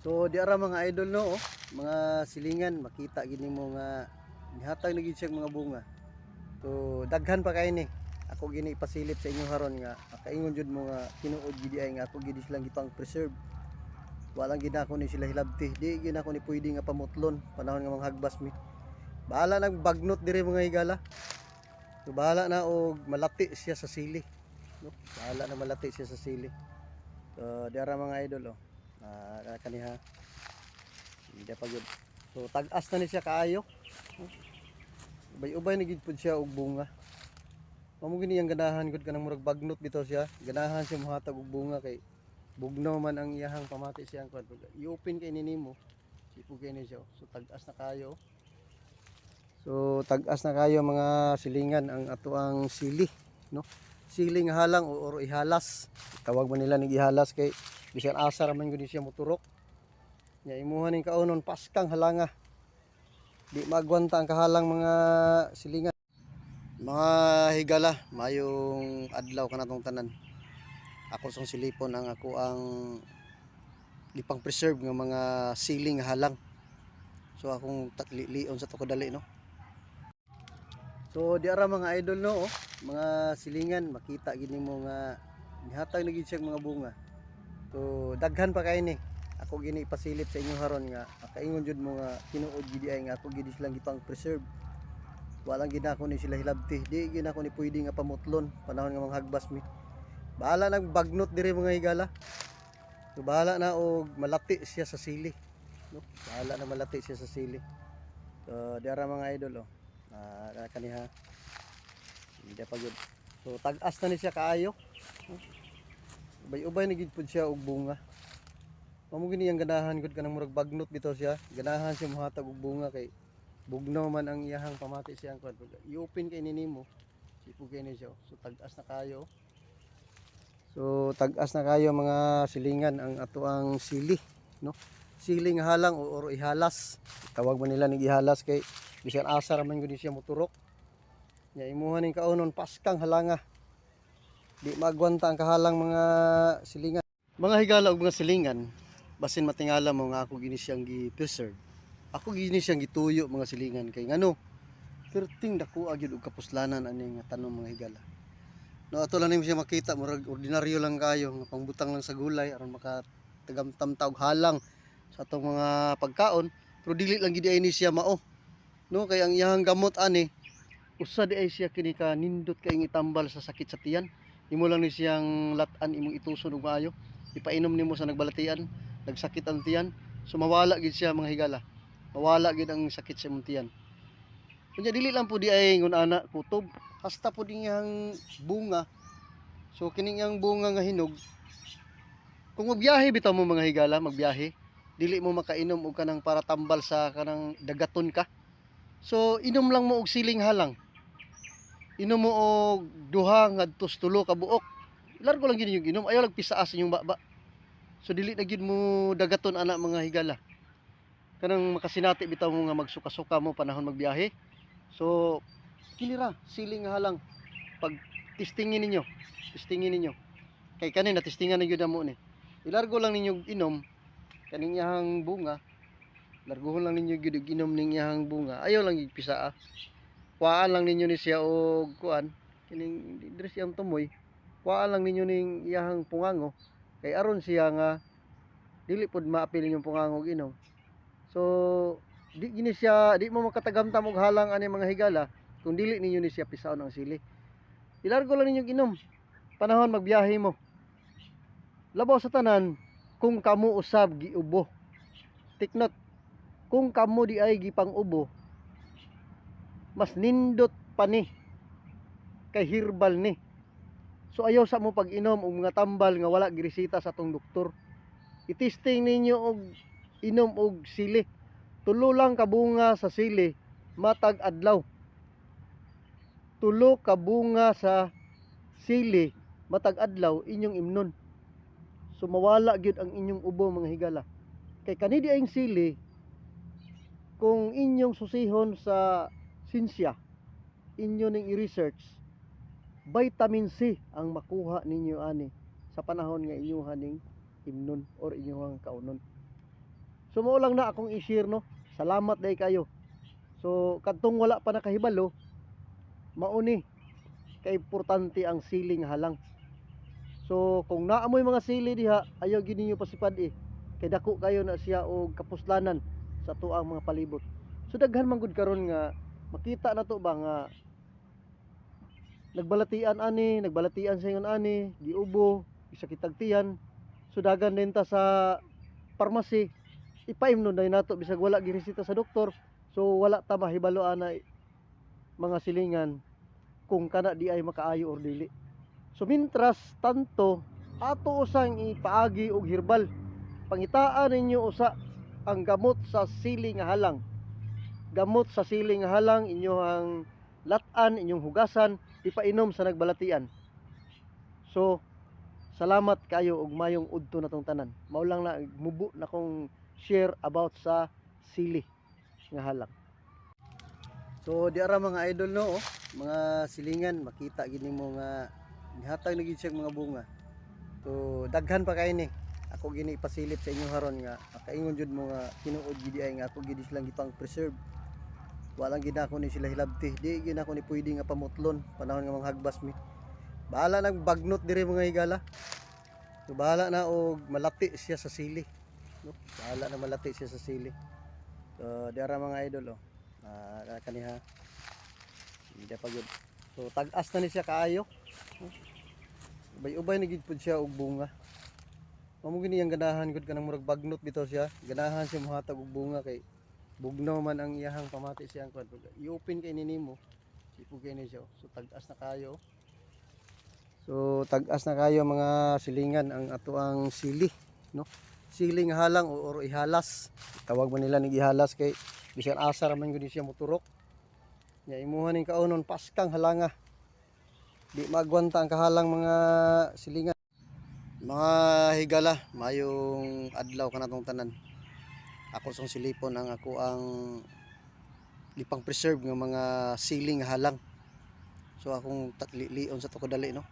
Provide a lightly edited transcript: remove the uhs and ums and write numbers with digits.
So di ara mga idol no, mga silingan makita gini mo nga nihatag na gid siya mga bunga. So daghan pa kay ni. Ako gini ipasilip sa inyo haron nga makaingon jud mo nga tinuod gid ay nga ako gid silang gipang preserve. Walang gid ako ni sila hilabti. Di gid ako ni pwede nga pamutlon panahon nga mga hagbas mi. Bahala nang bagnot diri mga higala. So bahala na og malati siya sa sili, no? Bahala na malati siya sa sili. So di ara mga idol kaniha. Hindi pa gyud. So tag-as na ni siya kaayo. Ubay-ubay na gid pud siya og bunga. Mamo gini ang ganahan gud kanang murag bagnot bitaw siya. Ganahan siya mohatag og bunga kay bugnaw man ang iyahang pamati siyang kwan. I-open kay nimo. Sipo kay ni siya. So tag-as na kayo. So tag-as na kayo mga silingan ang ato ang sili, no? Sili nga halang o ihalas. Tawag man nila nig ihalas kay bisan asa ra man gud siya moturok. Nya imuha ning kaunon paskang halanga. Di magwanta ang kahalang mga silingan. Mga higala, mayong adlaw kanatong tanan. Ako song silipon ang ako ang gipang preserve nga mga siling nga halang. So akong lion sa to kadali, no. So di ara mga idol no, mga silingan makita gid nimo nga nihatag na gid siya mga bunga. So daghan pa kay ni. Ako gini ipasilip sa inyo haron nga makaingon jud mo nga tinuod gid ay nga ako gid silang gipang preserve. Walang gid ako ni sila hilabti. Di gid ako ni pwede nga pamutlon panahon nga mga hagbas mi. Bahala nang bagnot diri mga higala. So bahala na og malati siya sa sili, no? Bahala na malati siya sa sili. So di ara mga idol kaniha. Hindi pa gyud. So tag-as na ni siya kaayo. Ubay-ubay na gid pud siya og bunga. Mamo gini ang ganahan gud kanang murag bagnot bitaw siya. Ganahan siya mohatag og bunga kay bugnaw man ang iyahang pamati siyang kwan. I-open kay nimo. Sipo kay ni siya. So tag-as na kayo. So tag-as na kayo mga silingan ang ato ang sili, no? Sili nga halang o ihalas. Tawag man nila nig ihalas kay bisan asa ra man gud siya moturok. Nya imuha ning kaunon paskang halanga. Di magwanta ang kahalang mga silingan. Mga higala og mga silingan, basin matingala mo nga ako gini siyang gi-preserve. Ako gini siyang gituyo mga silingan kay ngano perting dako gyud og kapuslanan ani nga tanom mga higala. No ato lang nimo siya makita murag ordinaryo lang kayo nga pangbutang lang sa gulay aron makatagamtam ta og halang sa atong mga pagkaon, pero dili lang gid ay ni siya mao, no? Kay ang iyang gamot ani usa di ay siya kini ka nindot kay itambal sa sakit sa tiyan. Imo lang ni siyang lat-an imong ituson og maayo. Ipainom nimo sa nagbalatian, nagsakit ang tiyan, so mawala gid siya mga higala. Mawala gid ang sakit sa imong tiyan. Kunya dili lang po di ay ngun ana kutob, hasta po diyang bunga. So kining yang bunga nga hinog, kung magbiyahe bitaw mo mga higala, magbiyahe, dili mo makainom og kanang para tambal sa kanang dagaton ka. So inom lang mo og siling halang. Inom mo og duha ngadto sa tulo ka buok. Largo lang gid yung inom, ayaw lang pisaas inyong baba. So dili na gid mo dagaton ana mga higala. Kanang makasinati bitaw mo nga magsuka-suka mo panahon magbiyahe. So kinira siling halang pag testingin ninyo. Testingin ninyo. Kay kanin na testingan na gyud mo ni. Ilargo lang ninyo inom kaning iyang bunga. Largohon lang ninyo gyud inom ning iyang bunga. Ayaw lang gid pisaa. Kuhaan lang ninyo ni siya og kuan kining diri siyang tumoy. Kuhaan lang ninyo ning iyang pungango kay aron siya nga dili pud maapil ninyong pungango og inom. So di gini siya, di mo makatagamtam og halang ani mga higala kung dili ninyo ni siya pisaon ang sili. Ilargo lang ninyo inom panahon magbiyahe mo. Labaw sa tanan kung kamo usab giubo. Take note, kung kamo di ay gipang ubo, mas nindot pa ni kay herbal ni. So ayaw sa mo pag-inom og mga tambal nga wala giresita sa atong doktor. I-testing ninyo og inom og sili. Tulo lang ka bunga sa sili matag adlaw. Tulo ka bunga sa sili matag adlaw inyong imnon. So mawala gyud ang inyong ubo mga higala. Kay kani di ayong sili kung inyong susihon sa sinsya, inyo ning i-research, vitamin C ang makuha ninyo ani sa panahon nga inyong ning imnon or inyong kaunon. So mao lang na akong i-share no. Salamat day kayo. So kadtong wala pa nakahibalo, mao ni kay importante ang siling halang. So kung naamoy mga sili diha, ayaw gid ninyo pasipad kay dako kayo na siya og kapuslanan sa tuang mga palibot. So daghan man gud karon nga makita na to ba nga nagbalatian sa ingon ani, giubo, isakitag tiyan. So dagan din ta sa pharmacy, ipaimnon na nato bisag wala giresita sa doktor. So wala ta mahibalo ana mga silingan kung kana di ay makaayo or dili. So mintras tanto ato usang ipaagi og herbal. Pangitaan ninyo usa ang gamot sa siling nga halang. Gamot sa siling nga halang inyohang latan, inyong hugasan, ipainom sa nagbalatian. So salamat kayo og mayong udto natong tanan. Mao lang na mubo na kong share about sa sili nga halang. So di ara mga idol no, mga silingan makita gid nimo nga nihatag na gid siya mga bunga. So daghan pa kay ni. Ako gini ipasilip sa inyo haron nga makaingon jud mo nga tinuod gid ay nga ako gid silang gipang preserve. Walang gid ako ni sila hilabti. Di gid ako ni pwede nga pamutlon panahon nga mga hagbas mi. Bahala nang bagnot diri mga higala. So bahala na og malati siya sa sili. No? Bahala na malati siya sa sili. So di ara mga idol kaniha. Hindi pa gyud. So tag-as na ni siya kaayo. Ubay-ubay na gid pud siya og bunga. Mamo gini ang ganahan gud kanang murag bagnot bitaw siya. Ganahan siya mohatag og bunga kay bugnaw man ang iyahang pamati siyang kwan. I-open kay nimo. Sipo kay ni siya. So tag-as na kayo. So tag-as na kayo mga silingan ang ato ang sili, no? Siling halang or ihalas. Tawag man nila ning ihalas kay bisan asa ra man gud siya moturok. Nya imuha ning kaunon paskang halanga. Di magwanta ang kahalang mga silingan. Mga higala, mayong adlaw kanatong tanan. Ako song silipon ang ako ang ipang preserve ng mga siling halang. So akong lion sa to kadali no.